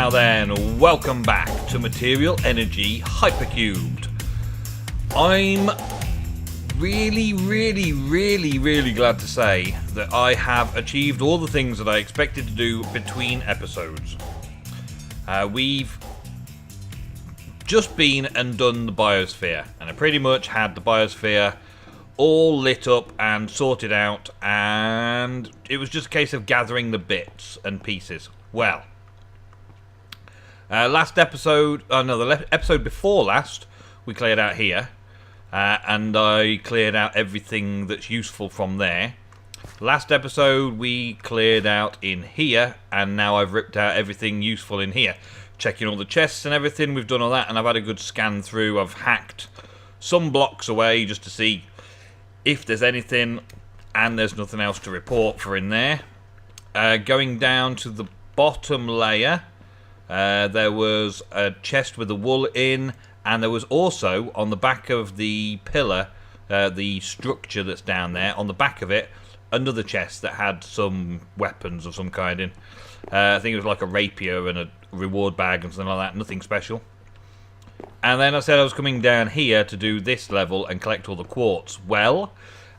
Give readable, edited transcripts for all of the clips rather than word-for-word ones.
Now then, welcome back to Material Energy Hypercubed. I'm really glad to say that I have achieved all the things that I expected to do between episodes. We've just been and done the Biosphere, and I pretty much had the Biosphere all lit up and sorted out, and it was just a case of gathering the bits and pieces. Well, last episode, the episode before last, we cleared out here, and I cleared out everything that's useful from there. Last episode we cleared out in here, and now I've ripped out everything useful in here. Checking all the chests and everything, we've done all that, and I've had a good scan through. I've hacked some blocks away just to see if there's anything, and there's nothing else to report for in there. Going down to the bottom layer, there was a chest with the wool in, and there was also on the back of the pillar, the structure that's down there, on the back of it, another chest that had some weapons of some kind in. I think it was like a rapier and a reward bag and something like that, nothing special. And then I said I was coming down here to do this level and collect all the quartz. Well,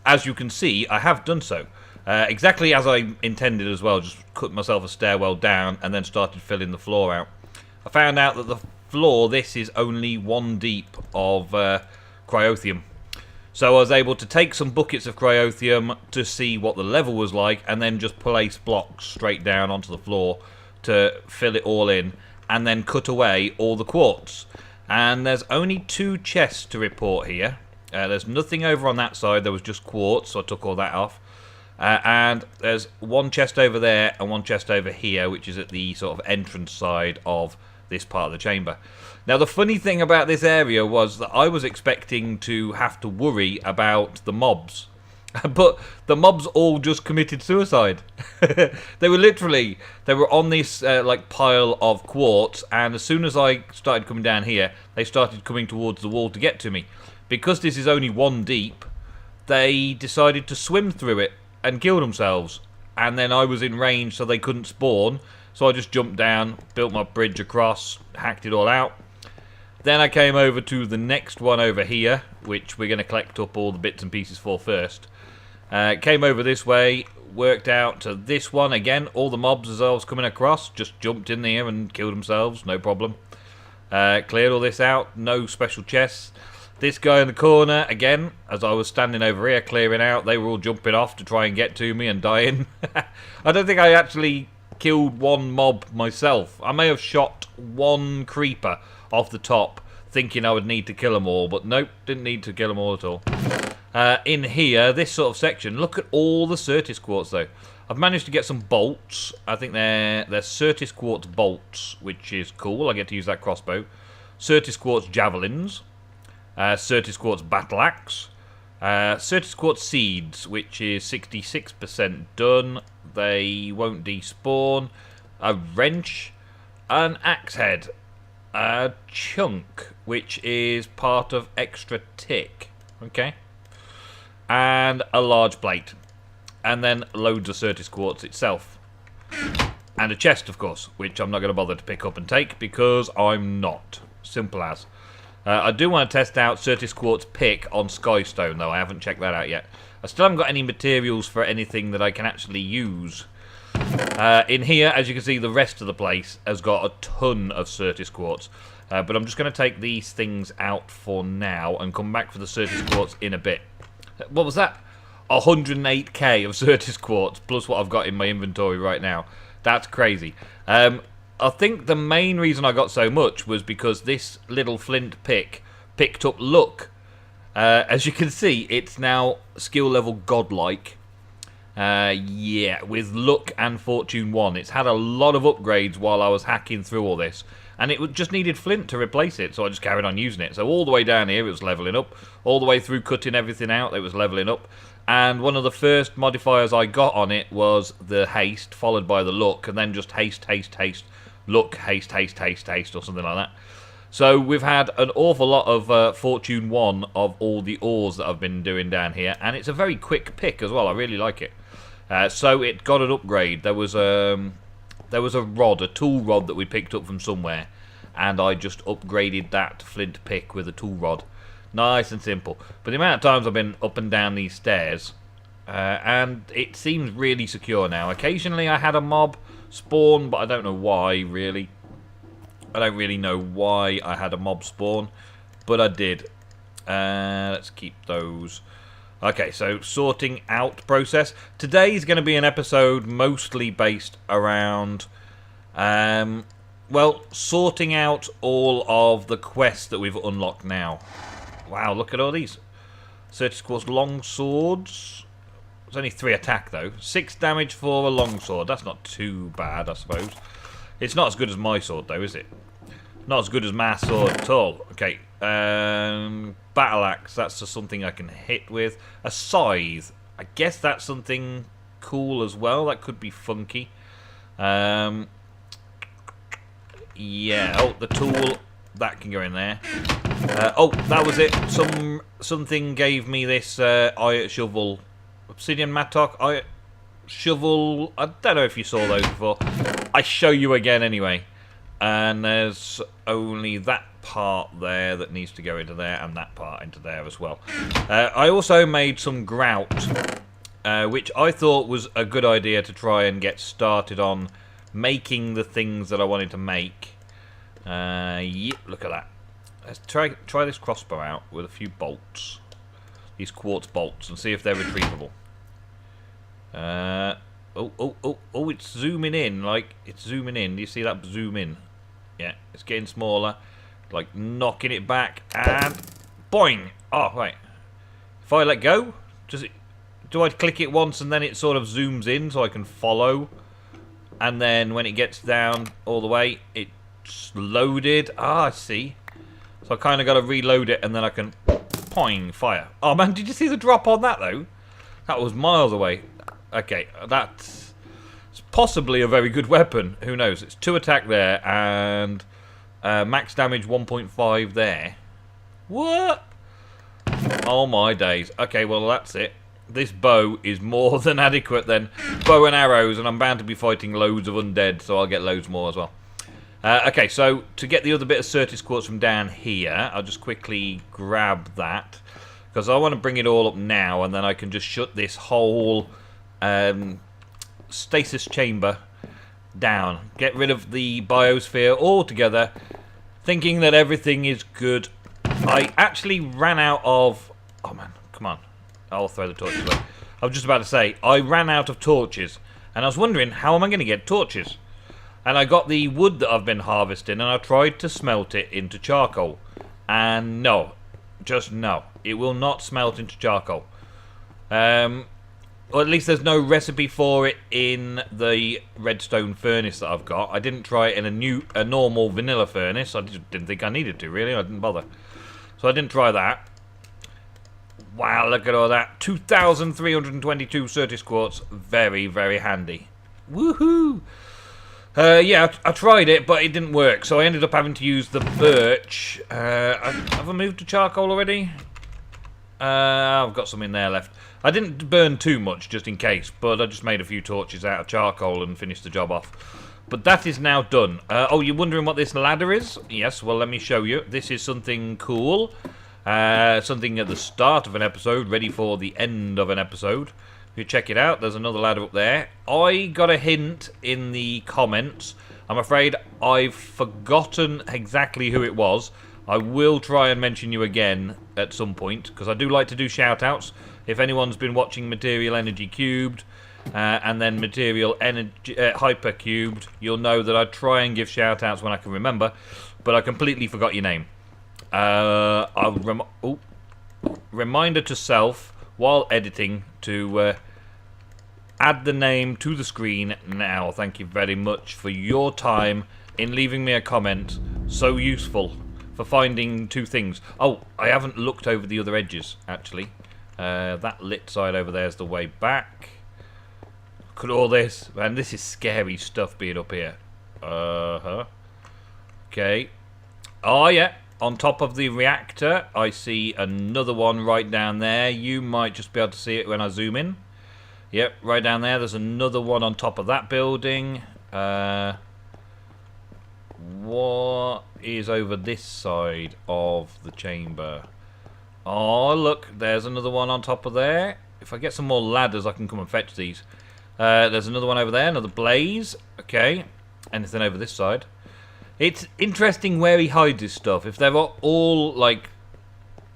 as you can see, I have done so. Exactly as I intended as well, just cut myself a stairwell down and then started filling the floor out. I found out that the floor, this is only 1 deep of cryothium. So I was able to take some buckets of cryothium to see what the level was like, and then just place blocks straight down onto the floor to fill it all in, and then cut away all the quartz. And there's only 2 chests to report here. There's nothing over on that side, there was just quartz, so I took all that off. And there's 1 chest over there and 1 chest over here, which is at the sort of entrance side of this part of the chamber. Now the funny thing about this area was that I was expecting to have to worry about the mobs. But the mobs all just committed suicide. They were on this like pile of quartz, and as soon as I started coming down here, they started coming towards the wall to get to me. Because this is only 1 deep, they decided to swim through it and kill themselves. And then I was in range, so they couldn't spawn. So I just jumped down, built my bridge across, hacked it all out. Then I came over to the next one over here, which we're going to collect up all the bits and pieces for first. Came over this way, worked out to this one again. All the mobs as I was coming across just jumped in there and killed themselves, no problem. Cleared all this out, no special chests. This guy in the corner, again, as I was standing over here clearing out, they were all jumping off to try and get to me and dying. I don't think I actually killed 1 mob myself. I may have shot 1 creeper off the top, thinking I would need to kill them all, but nope, didn't need to kill them all at all. In here, this sort of section, look at all the Certis quartz though. I've managed to get some bolts. I think they're Certis quartz bolts, which is cool. I get to use that crossbow. Certis quartz javelins. Certis quartz battle axe. Certis quartz seeds, which is 66% done. They won't despawn. A wrench. An axe head. A chunk, which is part of extra tick. Okay. And a large plate. And then loads of Certis quartz itself. And a chest, of course, which I'm not going to bother to pick up and take because I'm not. Simple as. I do want to test out Certis quartz pick on Skystone, though. I haven't checked that out yet. I still haven't got any materials for anything that I can actually use. In here, as you can see, the rest of the place has got a ton of Certis quartz. But I'm just going to take these things out for now and come back for the Certis quartz in a bit. What was that? 108k of Certis quartz, plus what I've got in my inventory right now. That's crazy. I think the main reason I got so much was because this little flint pick picked up luck. As you can see, it's now skill level godlike. Yeah, with luck and fortune 1. It's had a lot of upgrades while I was hacking through all this. And it just needed flint to replace it, so I just carried on using it. So all the way down here, it was leveling up. All the way through cutting everything out, it was leveling up. And one of the first modifiers I got on it was the haste, followed by the luck, and then just haste, haste, haste, luck, haste, haste, haste, haste, or something like that. So we've had an awful lot of fortune 1 of all the ores that I've been doing down here. And it's a very quick pick as well, I really like it. So it got an upgrade. There There was a rod, a tool rod that we picked up from somewhere, and I just upgraded that flint pick with a tool rod. Nice and simple. But the amount of times I've been up and down these stairs, and it seems really secure now. Occasionally I had a mob spawn, but I don't know why, really. I don't really know why I had a mob spawn, but I did. Let's keep those. Okay, so sorting out process. Today is going to be an episode mostly based around, well, sorting out all of the quests that we've unlocked now. Wow, look at all these. 30 squads long swords. It's only 3 attack though. 6 damage for a long sword. That's not too bad, I suppose. It's not as good as my sword though, is it? Not as good as my sword at all. Okay, battle axe, that's just something I can hit with. A scythe, I guess that's something cool as well. That could be funky. Yeah, oh, the tool, that can go in there. Oh, that was it. Something gave me this iron shovel, obsidian mattock, iron shovel. I don't know if you saw those before. I show you again anyway. And there's only that part there that needs to go into there, and that part into there as well. I also made some grout, which I thought was a good idea to try and get started on making the things that I wanted to make. Yep, look at that. Let's try this crossbow out with a few bolts. These quartz bolts, and see if they're retrievable. Oh, it's zooming in, like, it's zooming in. Do you see that zoom in? Yeah, it's getting smaller. Like, knocking it back, and boing! Oh, right. If I let go, do I click it once and then it sort of zooms in so I can follow? And then when it gets down all the way, it's loaded. Ah, I see. So I kind of got to reload it, and then I can, poing, fire. Oh, man, did you see the drop on that, though? That was miles away. Okay, that's possibly a very good weapon. Who knows? It's 2 attack there and max damage 1.5 there. What? Oh my days. Okay, well that's it. This bow is more than adequate then. Bow and arrows, and I'm bound to be fighting loads of undead, so I'll get loads more as well. Okay, so to get the other bit of Certis quartz from down here, I'll just quickly grab that, because I want to bring it all up now, and then I can just shut this whole stasis chamber down. Get rid of the biosphere altogether, thinking that everything is good. I actually ran out of... Oh man, come on. I'll throw the torches away. I was just about to say, I ran out of torches, and I was wondering, how am I going to get torches? And I got the wood that I've been harvesting, and I tried to smelt it into charcoal. And no. Just no. It will not smelt into charcoal. Or at least there's no recipe for it in the redstone furnace that I've got. I didn't try it in a normal vanilla furnace. I just didn't think I needed to, really. I didn't bother. So I didn't try that. Wow, look at all that. 2,322 Certis quartz. Very, very handy. Woohoo! Yeah, I tried it, but it didn't work. So I ended up having to use the birch. Have I moved to charcoal already? I've got some in there left. I didn't burn too much, just in case, but I just made a few torches out of charcoal and finished the job off. But that is now done. Oh, you're wondering what this ladder is? Yes, well, let me show you. This is something cool. Something at the start of an episode, ready for the end of an episode. If you check it out, there's another ladder up there. I got a hint in the comments. I'm afraid I've forgotten exactly who it was. I will try and mention you again at some point, because I do like to do shout-outs. If anyone's been watching Material Energy Cubed, and then Material Energy Hyper Cubed, you'll know that I try and give shout-outs when I can remember, but I completely forgot your name. Reminder to self, while editing, to add the name to the screen now. Thank you very much for your time in leaving me a comment. So useful for finding 2 things. Oh, I haven't looked over the other edges, actually. That lit side over there is the way back. Look at all this. Man, this is scary stuff being up here. Okay. Oh, yeah. On top of the reactor, I see another one right down there. You might just be able to see it when I zoom in. Yep, right down there. There's another one on top of that building. What is over this side of the chamber? Oh, look, there's another one on top of there. If I get some more ladders, I can come and fetch these. There's another one over there, another blaze. Okay, anything over this side? It's interesting where he hides his stuff. If they're all, like,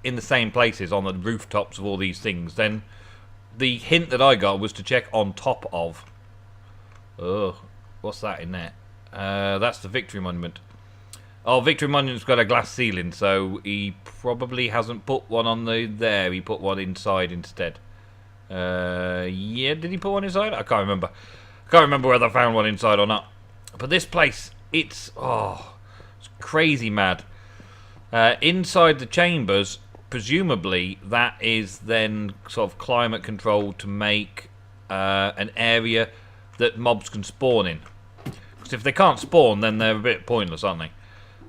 in the same places on the rooftops of all these things, then the hint that I got was to check on top of. Oh, what's that in there? That's the Victory Monument. Oh, Victory Monument's got a glass ceiling, so he probably hasn't put one on there. He put one inside instead. Yeah, did he put one inside? I can't remember. I can't remember whether I found one inside or not. But this place, it's crazy mad. Inside the chambers, presumably that is then sort of climate controlled to make an area that mobs can spawn in. Because if they can't spawn, then they're a bit pointless, aren't they?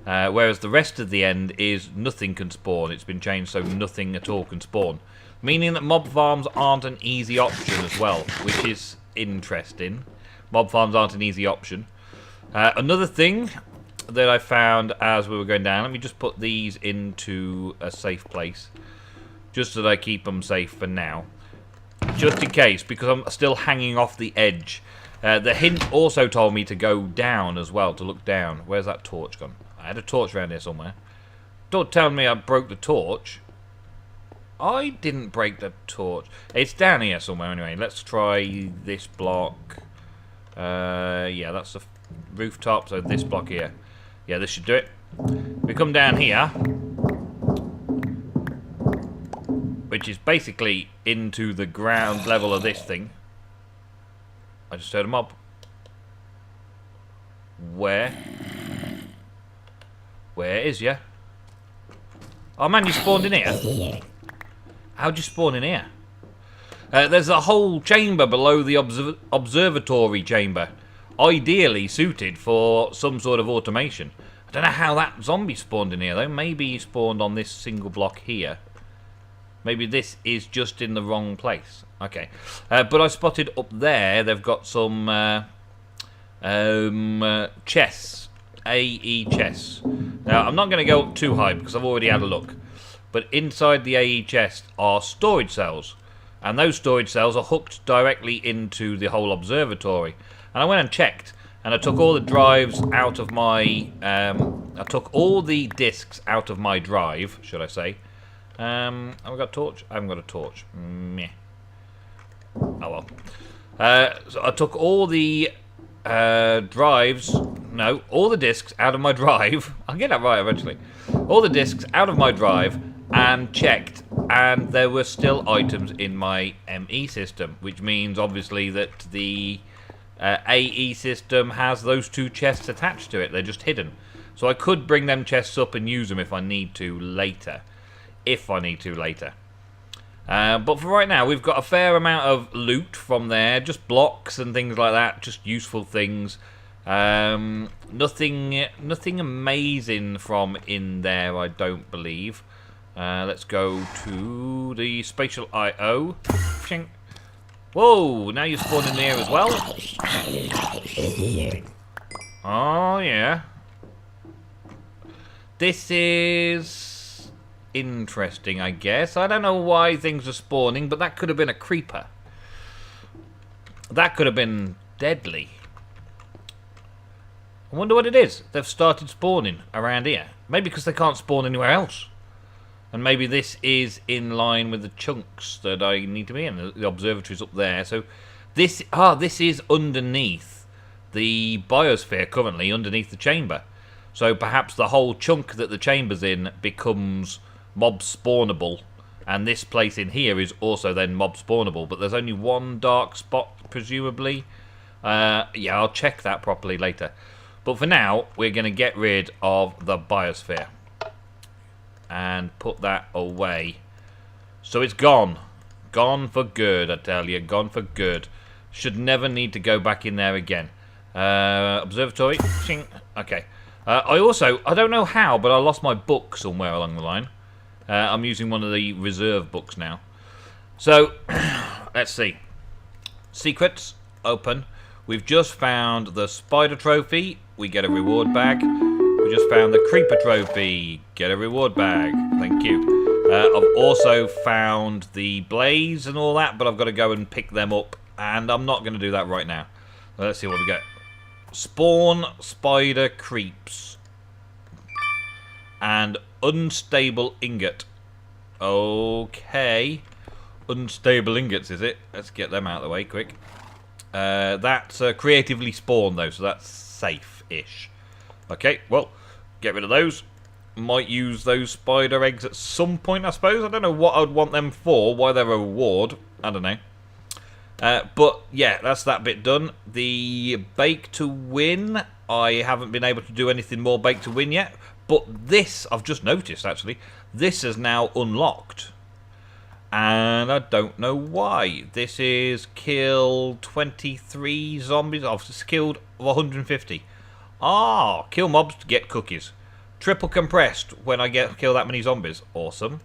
Whereas the rest of the end is nothing can spawn. It's been changed so nothing at all can spawn. Meaning that mob farms aren't an easy option as well, which is interesting. Mob farms aren't an easy option. Another thing that I found as we were going down, let me just put these into a safe place. Just so that I keep them safe for now. Just in case, because I'm still hanging off the edge. The hint also told me to go down as well, to look down. Where's that torch gone? I had a torch around here somewhere. Don't tell me I broke the torch. I didn't break the torch. It's down here somewhere anyway. Let's try this block. Yeah, that's the rooftop, so this block here. Yeah, this should do it. We come down here, which is basically into the ground level of this thing. I just heard a mob. Where? Where is ya? Oh man, you spawned in here. How'd you spawn in here? There's a whole chamber below the observatory chamber. Ideally suited for some sort of automation. I don't know how that zombie spawned in here though. Maybe he spawned on this single block here. Maybe this is just in the wrong place. Okay. But I spotted up there, they've got some chests. AE chests. Now, I'm not going to go up too high because I've already had a look. But inside the AE chest are storage cells. And those storage cells are hooked directly into the whole observatory. And I went and checked. And I took all the drives out of my... I took all the discs out of my drive, should I say. Have I got a torch? I haven't got a torch. Meh. Oh well. So I took all the drives... No, all the discs out of my drive. I'll get that right eventually. All the discs out of my drive and checked. And there were still items in my ME system. Which means, obviously, that the AE system has those two chests attached to it. They're just hidden. So I could bring them chests up and use them if I need to later. If I need to later. But for right now, we've got a fair amount of loot from there. Just blocks and things like that. Just useful things. Nothing amazing from in there, I don't believe. Let's go to the spatial I.O. Whoa, now you've spawned in the air as well. Oh, yeah. This is interesting, I guess. I don't know why things are spawning, but that could have been a creeper. That could have been deadly. I wonder what it is. They've started spawning around here. Maybe because they can't spawn anywhere else. And maybe this is in line with the chunks that I need to be in. The observatory's up there. So this is underneath the biosphere currently, underneath the chamber. So perhaps the whole chunk that the chamber's in becomes mob spawnable. And this place in here is also then mob spawnable. But there's only one dark spot, presumably. Yeah, I'll check that properly later. But for now, we're going to get rid of the biosphere. And put that away. So it's gone. Gone for good, I tell you. Gone for good. Should never need to go back in there again. Observatory. Okay. I don't know how, but I lost my book somewhere along the line. I'm using one of the reserve books now. So, let's see. Secrets. Open. We've just found the spider trophy. We get a reward bag. We just found the creeper trophy. Get a reward bag. Thank you. I've also found the blaze and all that, but I've got to go and pick them up. And I'm not going to do that right now. Let's see what we get. Spawn spider creeps. And unstable ingot. Okay. Unstable ingots, is it? Let's get them out of the way quick. That's creatively spawned though, so that's safe-ish. Okay, well, get rid of those. Might use those spider eggs at some point, I suppose. I don't know what I'd want them for, why they're a reward. I don't know. But, yeah, that's that bit done. The bake to win, I haven't been able to do anything more bake to win yet. But this, I've just noticed, actually, this is now unlocked. And I don't know why. This is kill 23 zombies. I've just killed 150. Ah, kill mobs to get cookies. Triple compressed when I kill that many zombies. Awesome.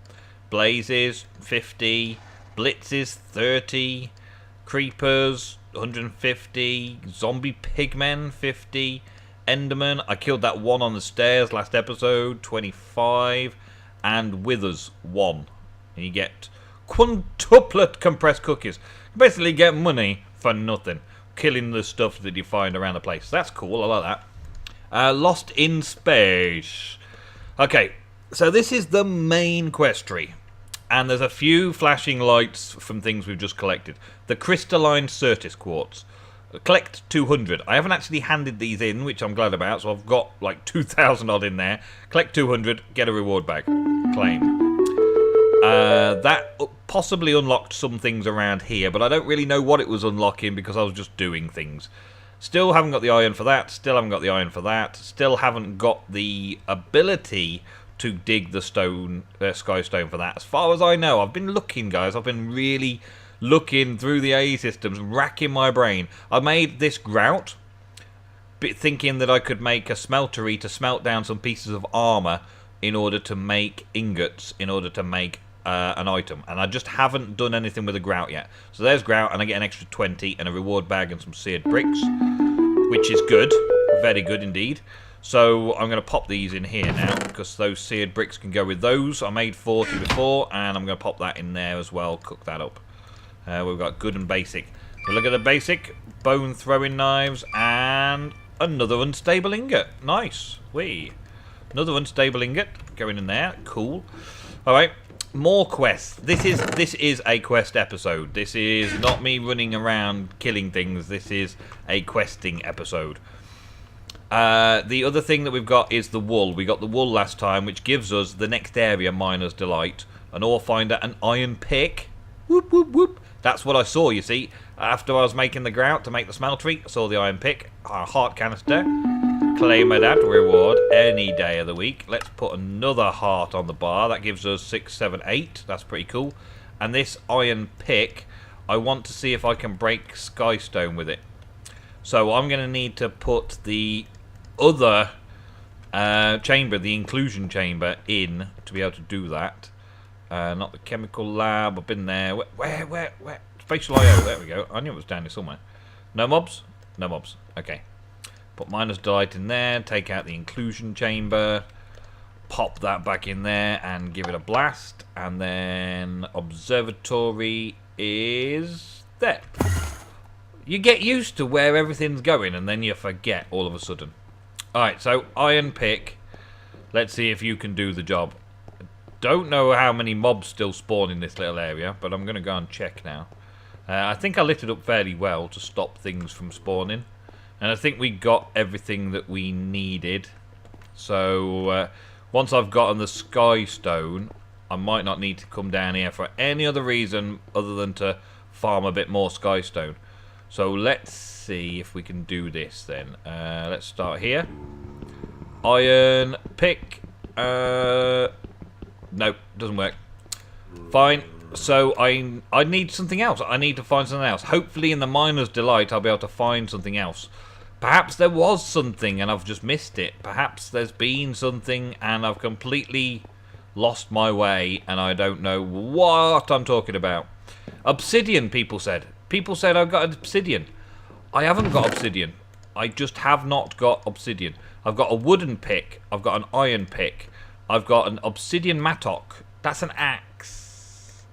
Blazes 50. Blitzes 30. Creepers 150. Zombie pigmen 50. Enderman. I killed that one on the stairs last episode. 25. And withers 1. And you get quintuplet compressed cookies. You basically get money for nothing. Killing the stuff that you find around the place. That's cool, I like that. Lost in space. Okay, so this is the main quest tree. And there's a few flashing lights from things we've just collected. The crystalline Certis quartz. Collect 200. I haven't actually handed these in, which I'm glad about. So I've got like 2,000 odd in there. Collect 200, get a reward bag. Claim. That possibly unlocked some things around here, but I don't really know what it was unlocking because I was just doing things. Still haven't got the iron for that. Still haven't got the iron for that. Still haven't got the ability to dig the stone, sky stone for that. As far as I know, I've been looking, guys. I've been really looking through the AE systems, racking my brain. I made this grout, thinking that I could make a smeltery to smelt down some pieces of armor in order to make ingots, in order to make an item, and I just haven't done anything with the grout yet. So there's grout, and I get an extra 20 and a reward bag and some seared bricks, which is good, very good indeed. So I'm going to pop these in here now because those seared bricks can go with those. I made 40 before, and I'm going to pop that in there as well, cook that up. We've got good and basic. So look at the basic, bone throwing knives, and another unstable ingot. Nice. Whee. Another unstable ingot going in there. Cool. All right. More quests. This is a quest episode. This is not me running around killing things. This is a questing episode. The other thing that we've got is the wool. We got the wool last time, which gives us the next area, Miner's Delight. An ore finder, an iron pick. Whoop, whoop, whoop. That's what I saw, you see. After I was making the grout to make the smeltery, I saw the iron pick. A heart canister. Claim that reward any day of the week. Let's put another heart on the bar. That gives us 6, 7, 8. That's pretty cool. And this iron pick, I want to see if I can break skystone with it. So I'm going to need to put the other chamber, the inclusion chamber, in to be able to do that. Not the chemical lab. I've been there. Where? Spatial IO. There we go. I knew it was down here somewhere. No mobs? No mobs. Okay. Put Miner's Delight in there, take out the inclusion chamber, pop that back in there and give it a blast, and then observatory is there. You get used to where everything's going and then you forget all of a sudden. Alright, so iron pick. Let's see if you can do the job. Don't know how many mobs still spawn in this little area, but I'm going to go and check now. I think I lit it up fairly well to stop things from spawning. And I think we got everything that we needed. So once I've gotten the sky stone, I might not need to come down here for any other reason other than to farm a bit more sky stone. So let's see if we can do this then. Let's start here. Iron pick. Nope, doesn't work. Fine. So I need something else. I need to find something else. Hopefully in the Miner's Delight I'll be able to find something else. Perhaps there was something and I've just missed it. Perhaps there's been something and I've completely lost my way and I don't know what I'm talking about. Obsidian, people said. People said I've got obsidian. I haven't got obsidian. I just have not got obsidian. I've got a wooden pick. I've got an iron pick. I've got an obsidian mattock. That's an axe.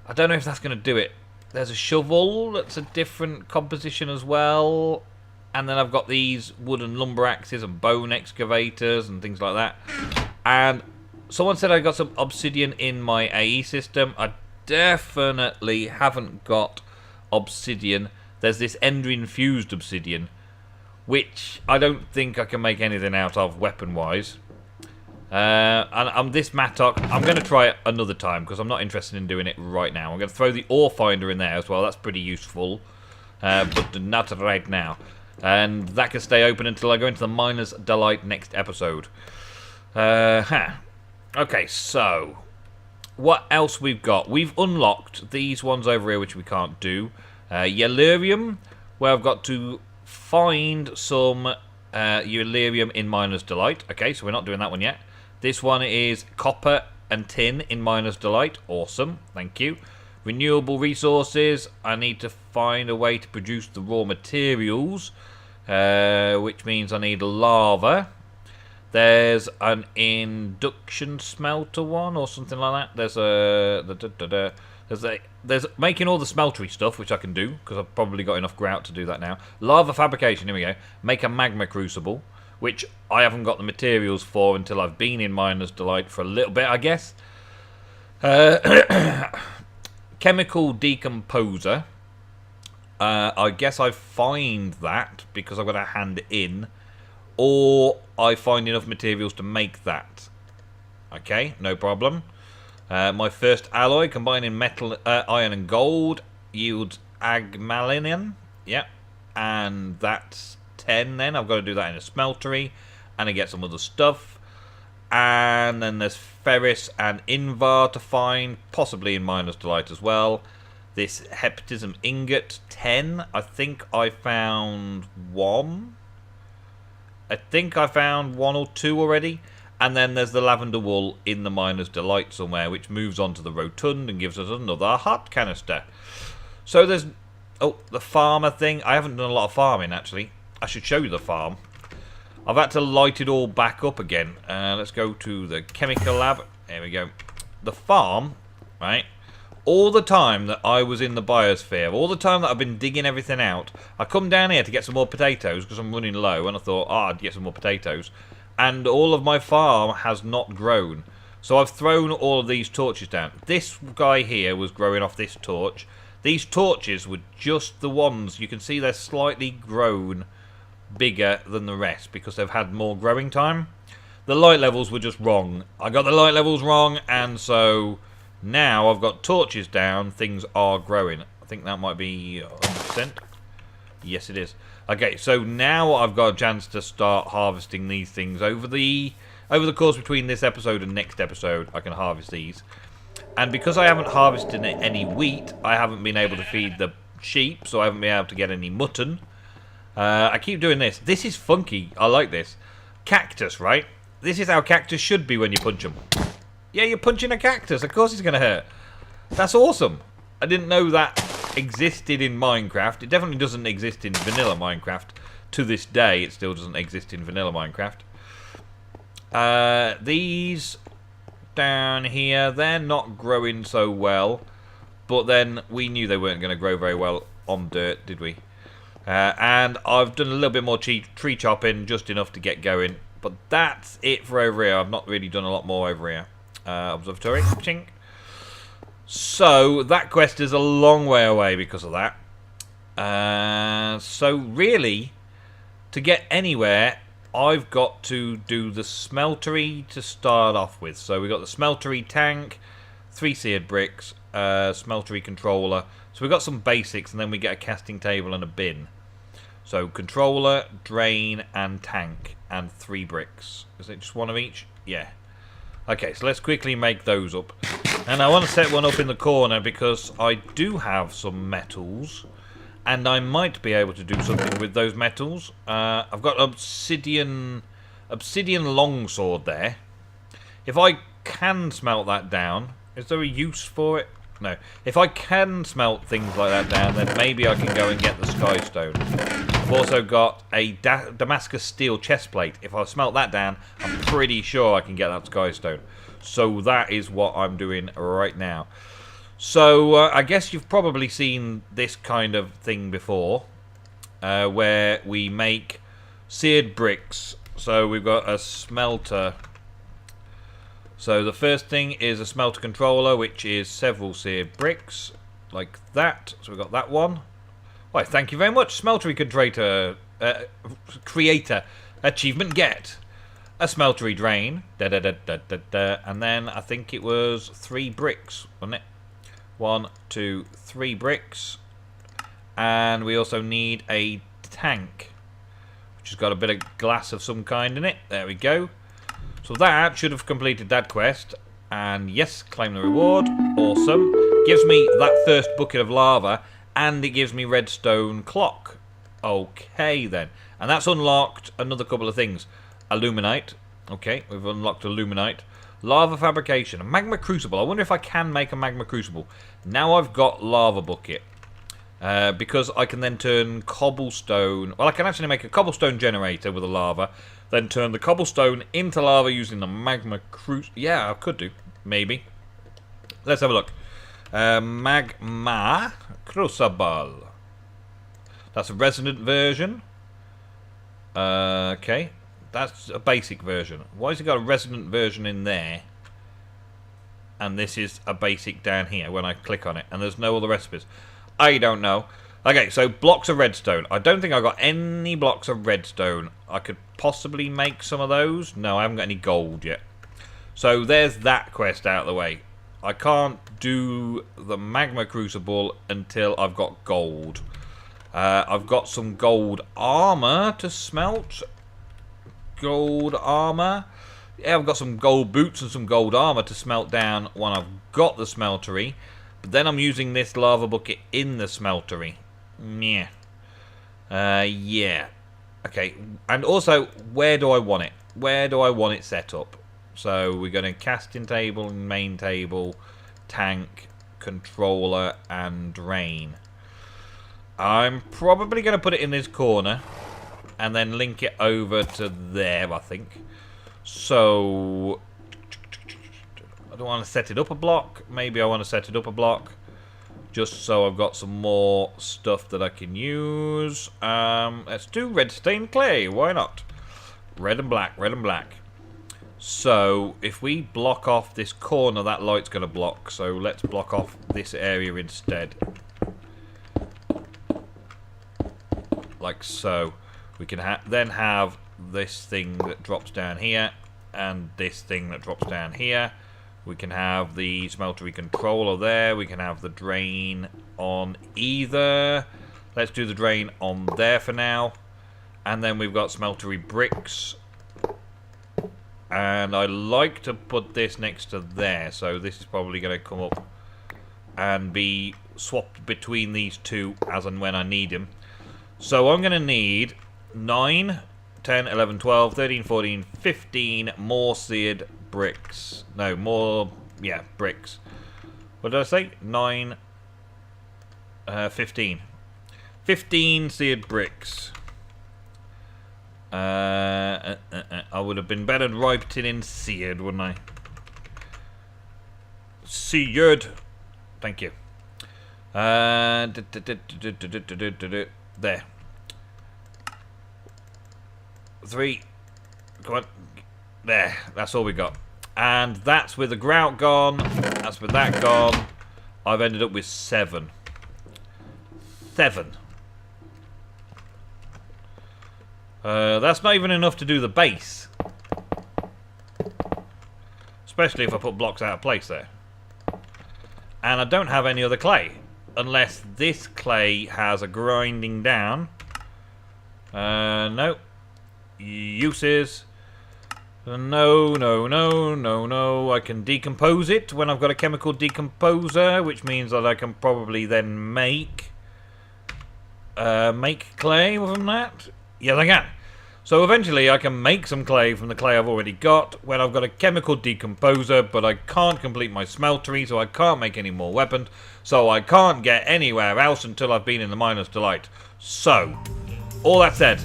I don't know if that's going to do it. There's a shovel that's a different composition as well. And then I've got these wooden lumber axes and bone excavators and things like that. And someone said I got some obsidian in my AE system. I definitely haven't got obsidian. There's this ender-infused obsidian, which I don't think I can make anything out of weapon-wise. And this mattock, I'm going to try it another time because I'm not interested in doing it right now. I'm going to throw the ore finder in there as well. That's pretty useful, but not right now. And that can stay open until I go into the Miner's Delight next episode. Okay, so what else we've got? We've unlocked these ones over here, which we can't do. Yellurium, where I've got to find some Yellurium in Miner's Delight. Okay, so we're not doing that one yet. This one is copper and tin in Miner's Delight. Awesome, thank you. Renewable resources. I need to find a way to produce the raw materials, which means I need lava. There's an induction smelter one or something like that. There's making all the smeltery stuff, which I can do because I've probably got enough grout to do that now. Lava fabrication, here we go. Make a magma crucible, which I haven't got the materials for until I've been in Miner's Delight for a little bit, I guess. Chemical decomposer. I guess I find that because I've got to hand it in, or I find enough materials to make that. Okay, no problem. My first alloy, combining metal, iron and gold, yields agmalinium. Yep, and that's 10 then. I've got to do that in a smeltery, and I get some other stuff. And then there's ferrous and invar to find, possibly in Miner's Delight as well. This heptism ingot, 10. I think I found one. I think I found one or two already. And then there's the lavender wool in the Miner's Delight somewhere, which moves on to the rotund and gives us another heart canister. So there's... Oh, the farmer thing. I haven't done a lot of farming, actually. I should show you the farm. I've had to light it all back up again. Let's go to the chemical lab. There we go. The farm, right? All the time that I was in the Biosphere, all the time that I've been digging everything out, I come down here to get some more potatoes because I'm running low, and I thought, I'd get some more potatoes. And all of my farm has not grown. So I've thrown all of these torches down. This guy here was growing off this torch. These torches were just the ones, you can see they're slightly grown bigger than the rest because they've had more growing time. The light levels were just wrong. I got the light levels wrong, and so now I've got torches down. Things are growing. I think that might be 100%. Yes, it is. Okay, so now I've got a chance to start harvesting these things over the course between this episode and next episode. I can harvest these, and because I haven't harvested any wheat, I haven't been able to feed the sheep, so I haven't been able to get any mutton. I keep doing this. This is funky. I like this. Cactus, right? This is how cactus should be when you punch them. Yeah, you're punching a cactus. Of course it's going to hurt. That's awesome. I didn't know that existed in Minecraft. It definitely doesn't exist in vanilla Minecraft. To this day, it still doesn't exist in vanilla Minecraft. These down here, they're not growing so well. But then we knew they weren't going to grow very well on dirt, did we? And I've done a little bit more tree chopping, just enough to get going. But that's it for over here. I've not really done a lot more over here. Observatory. Chink. So, that quest is a long way away because of that. So, really, to get anywhere, I've got to do the smeltery to start off with. So, we've got the smeltery tank, 3 seared bricks, smeltery controller. So, we've got some basics, and then we get a casting table and a bin. So, controller, drain, and tank, and 3 bricks. Is it just one of each? Yeah. Okay, so let's quickly make those up. And I want to set one up in the corner because I do have some metals. And I might be able to do something with those metals. I've got obsidian longsword there. If I can smelt that down, is there a use for it? No. If I can smelt things like that down, then maybe I can go and get the skystone. I've also got a Damascus steel chestplate. If I smelt that down, I'm pretty sure I can get that skystone. So that is what I'm doing right now. So I guess you've probably seen this kind of thing before, where we make seared bricks. So we've got a smelter. So the first thing is a smelter controller, which is several seared bricks, like that. So we've got that one. Why, thank you very much, Smeltery creator. Achievement get. A smeltery drain. And then I think it was 3 bricks, wasn't it? 1, 2, 3 bricks. And we also need a tank, which has got a bit of glass of some kind in it. There we go. So that should have completed that quest. And yes, claim the reward. Awesome. Gives me that first bucket of lava. And it gives me redstone clock. Okay then. And that's unlocked another couple of things. Illuminite. Okay, we've unlocked Illuminite. Lava fabrication. A magma crucible. I wonder if I can make a magma crucible. Now I've got lava bucket. Because I can then turn cobblestone... Well, I can actually make a cobblestone generator with the lava. Then turn the cobblestone into lava using the magma crucible. Yeah, I could do. Maybe. Let's have a look. Magma crucible. That's a resonant version. Okay. That's a basic version. Why has it got a resonant version in there? And this is a basic down here when I click on it. And there's no other recipes. I don't know. Okay, so blocks of redstone. I don't think I've got any blocks of redstone. I could possibly make some of those. No, I haven't got any gold yet. So there's that quest out of the way. I can't do the magma crucible until I've got gold. I've got some gold armor to smelt. Gold armor. Yeah, I've got some gold boots and some gold armor to smelt down when I've got the smeltery. But then I'm using this lava bucket in the smeltery. Yeah. Yeah. Okay. And also, where do I want it? Where do I want it set up? So we're going to casting table, main table, tank, controller, and drain. I'm probably going to put it in this corner and then link it over to there, I think. So I don't want to set it up a block. Maybe I want to set it up a block just so I've got some more stuff that I can use. Let's do red stained clay. Why not? Red and black, red and black. So if we block off this corner, that light's going to block. So let's block off this area instead. Like so. We can then have this thing that drops down here and this thing that drops down here. We can have the smeltery controller there. We can have the drain on either. Let's do the drain on there for now. And then we've got smeltery bricks. And I like to put this next to there. So this is probably going to come up and be swapped between these two as and when I need them. So I'm going to need 9, 10, 11, 12, 13, 14, 15 more seared bricks. No, more, yeah, bricks. What did I say? 9, 15. 15 seared bricks. I would have been better writing in seared, wouldn't I? Seared. Thank you. There. Three. Come on. There. That's all we got. And that's with the grout gone. That's with that gone. I've ended up with 7. 7. That's not even enough to do the base. Especially if I put blocks out of place there. And I don't have any other clay. Unless this clay has a grinding down. No. Uses. No, no, no, no, no. I can decompose it when I've got a chemical decomposer, which means that I can probably then make clay from that. Yes, I can. So eventually I can make some clay from the clay I've already got when I've got a chemical decomposer, but I can't complete my smeltery, so I can't make any more weapons, so I can't get anywhere else until I've been in the Miner's Delight. So, all that said,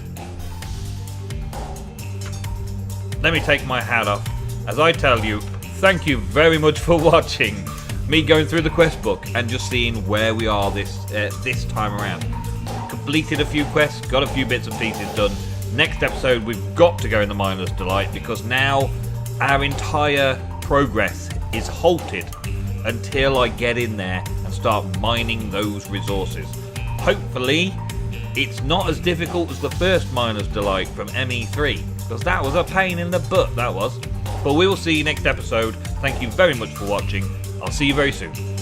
let me take my hat off as I tell you, thank you very much for watching me going through the quest book and just seeing where we are this time around. Completed a few quests, got a few bits and pieces done. Next episode we've got to go in the Miner's Delight because now our entire progress is halted until I get in there and start mining those resources. Hopefully it's not as difficult as the first Miner's Delight from ME3, because that was a pain in the butt, that was. But we will see you next episode. Thank you very much for watching. I'll see you very soon.